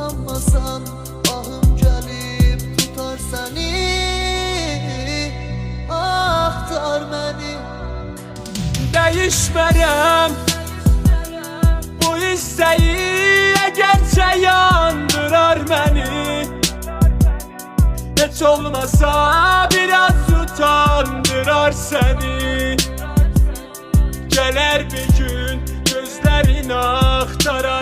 sanmasan ahım gelip tutar seni. Aktar beni. Değişmərəm bu isteği, eğerçe yandırar beni. Hiç olmasa biraz utandırar seni. Gelir bir gün gözlerin aktarar